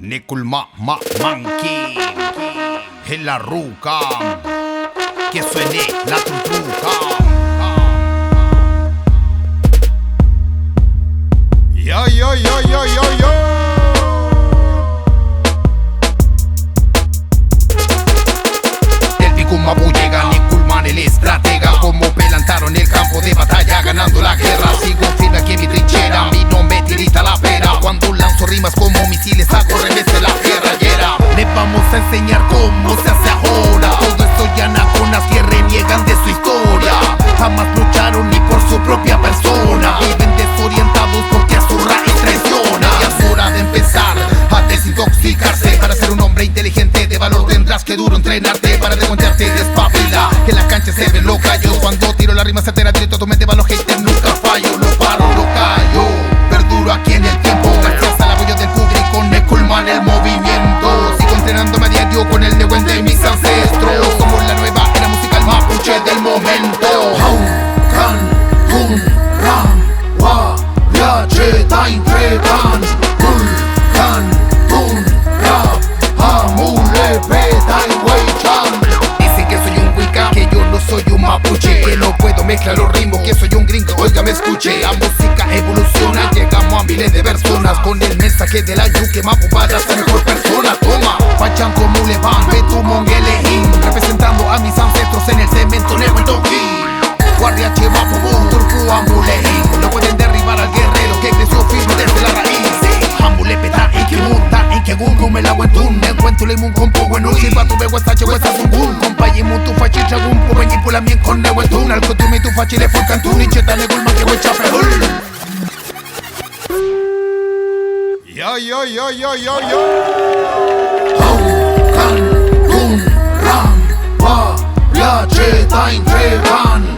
Nickel Monkey en la ruca, que suene la tutruca. Yo, yo, yo, yo, yo, yo. El Picumabú llega, Nickelman el estratega. Como pelantaron el campo de batalla, ganando la guerra. Sigo firme aquí en mi trinchera, mi nombre tirita la pera. Cuando lanzo rimas como misiles, hago revés de la guerrillera. Le vamos a enseñar cómo se hace ahora. Todo esto ya anaconas que reniegan de su historia. Jamás lucharon ni por su propia persona. Viven desorientados porque a su raíz traiciona. Ya es hora de empezar a desintoxicarse. Para ser un hombre inteligente de valor tendrás que duro entrenarte. Para desmontarte despabila, que en la cancha se ven los gallos. Cuando tiro la rima certera directo a tu mente, va los haters, nunca fallo. Lo paro, lo callo, perduro aquí en el tiempo. Gracias al apoyo del público, Nickelman el movimiento. Sigo entrenándome a diario con el Nehuen de mis ancestros. Somos la nueva era musical mapuche del momento. Haukan, Kun, Ram, Wa, Yache, Tain, Trepan, Kulkan, Kun, Rap, Amule, Petain, Weichan. Dicen que soy un wicca, que yo no soy un mapuche, que no puedo mezclar los ritmos, que soy un gringo, oiga me escuche. La música evoluciona, llegamos a miles de personas con el mensaje de la yuque mapu para ser mejor persona. Toma, Pachan como Levan, Betu Mongelehin, representando a mis ancestros en el cemento Nehuen Toki. Guardia Mapu Boom, Turku Amulehin, no pueden derribar al guerrero que creció firme desde la raíz. Amule petar en Kimun, tan en Kegun, Rume la Wentun, Encuentro Limun con Poguenu, Chipa tu Bego Estache, Huesa Zungun, Compayimun tu Fachi Chagun, Poben y Pulamien con Nehuen, Al Kutumi tu Fachi le Fulcantun, y Cheta Negulman que Huecha Pehul. Yo, yo, yo, yo, yo, yo. Haukan, Kun, Ram, Wa, Yache, Tain, Trepan,